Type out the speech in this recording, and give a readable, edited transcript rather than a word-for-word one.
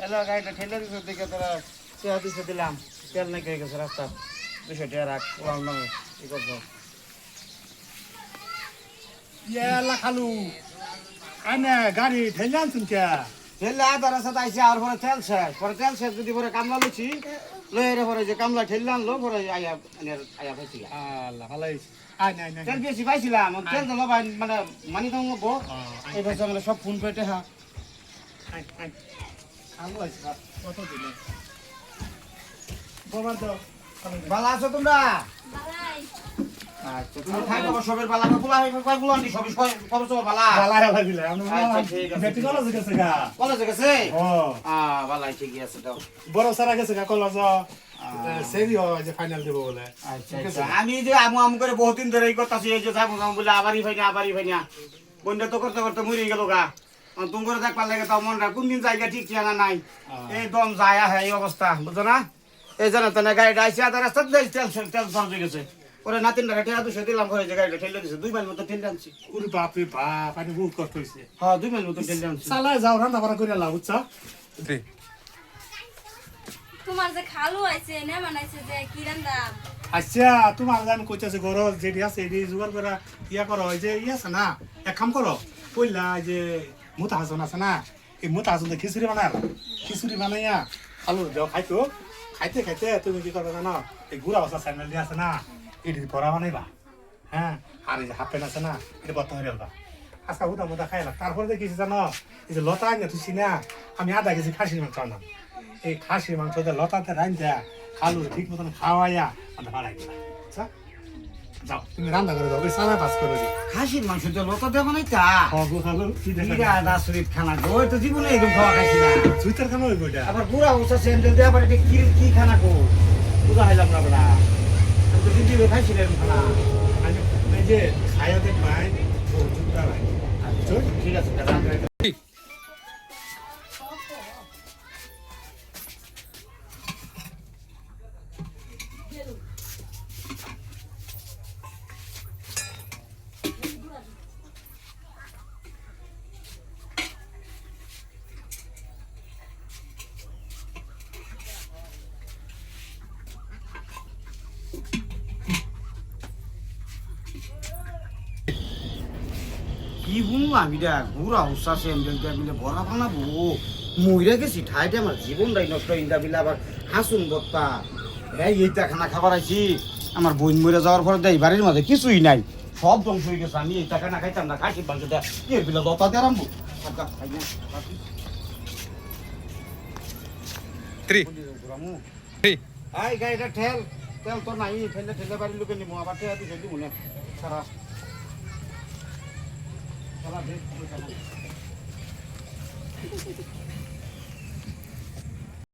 এলো গাড়িটা ঠেলে দিছে দেখে তোরা চেয়া দিছে দিলাম তেল নাই হয়ে গেছে রাস্তা 200 টাকা রাখ ওরাল নামে কি করবো ইয়ালা খালু আনে গাড়ি ঠেলে আনছুন কে ঠেলে আধা রাস্তা আইসি আর পরে তেল শেষ যদি পরে কামলা লইছি লইরে পরে যে কামলা ঠেলে আনলো পরে আয়া আয়া পাইছি আল্লাহ ভালাই আই নাই নাই তেল বেশি পাইছিলাম তেল তো লবাই মানে মানি দাম গো এই ভাষা মানে সব ফোন পেটে হ্যাঁ আই আই খালু আইছে কত দিলে গোবার দাও ভালো আছো তোমরা বালাই আচ্ছা তুমি থাকো সবের বালা পোলা হই কয় গুলো আনি সব খবর সব বালা বালারে ভাবিলে আমি আচ্ছা, ঠিক আছে। বেটি কলেজ গেছে গা কলেজে গেছে ও বালাই ঠিকই আছে দাও বড় সারা গেছে গা কলেজ সেরি হয় যে ফাইনাল দেব বলে আচ্ছা আচ্ছা আমি যে আমু করে বহুদিন ধরে এই করতেছি এই যে যাবো বলে আবারই ভাইনা বন্ধু তো করতে করতে মরে গেল গা তুমি করে দেখ পারলে তাও মনটা কোন দিন জায়গা ঠিক ঠিকানা নাই এই দম যায় হ্যাঁ এই অবস্থা বুঝছো না এই জানো তো না গাড়িটা আইসি আধা রাস্তা তেল সর্জ হয়ে গেছে ওরে নাতিনটা ঠেলা 200 দিলাম ঘরে যে গাড়িটা ঠেলে দিছে 2 মাইল মতো ঠেলে আনছি ওরে বাপ রে বাপ আমি বহুত কষ্ট হইছে হ্যাঁ 2 মাইল মতো ঠেলে আনছি সালা যাও রান্না বাড়া করে লাভ বুঝছো তোমার যে খালু আইছে না মানাইছে যে কি রান্দা আচ্ছা তোমার আমি কইতাছি গরজ যেটি আছে এটি জোগাড় করা ইয়া করো ওই যে ইয়ে আছে না এক কাম করো কইলা যে মুতা হাসন আছে না এই মুতা হাসন খিচুড়ি বানালা খিচুড়ি বানাইয়া আলু দাও খাইতো খাইতে খাইতে তুমি কি করবে জানো এই গুড়া বাসা স্যান্ডেল দিয়ে আছে না এটি পরা বানাইবা হ্যাঁ আর এই যে হাফ প্যান্ট আছে না এটা বর্তমান হইবা আজকে উদা মুদা খাইলা তারপরে দেখেছি জানো এই যে লতা আনিয়া তুই না আমি আধা কেজি খাসির মাংস আনলাম এই খাসির মাংস লতাতে রান্ধা খালু ঠিক মতন খাওয়াইয়া আমরা বাড়াই দিলাম আচ্ছা যাও তুমি রান্না করে দাও ওই সালা পাস করে দিই খাসির মাংস তো লতা দেবো নাই তা খাবো খাবো কি দেখা এটা দাসরিত খানা গো ওই তো জীবনে এরকম খাওয়া খাইছি না সুইটার কেন ওই বইটা আবার গুড়া উঁচা স্যান্ডেল দিয়ে আবার এটা কি খানা গো বুঝা হইলাম না বলা আমি তো দিদি খাইছি না এরকম খানা আমি এই যে খায়াতে পাই ও জুতা ভাই আচ্ছা ঠিক আছে দাদা কি শুনলাম এটা ঘুরা উৎসাহ স্যান্ডেল দিয়ে মিলে বড়া বানাবো মইরা গেছি ঠাইতে আমার জীবনটাই নষ্ট ইন্দা বিলে আবার হাসুন বত্তা এইটা খানা খাবার আইছি আমার বোন মরে যাওয়ার পরে দেয় বাড়ির মাঝে কিছুই নাই সব ধ্বংস হয়ে গেছে আমি এইটা খানা খাইতাম না খাসির মাংস দেয় কি বিলে দতা দিয়ে আরম্ভ গাড়িটা ঠেল তেল তো নাই ঠেলে ঠেলে বাড়ির লোকে নিবো আবার ঠেলা দিছে দিব না সারা সারা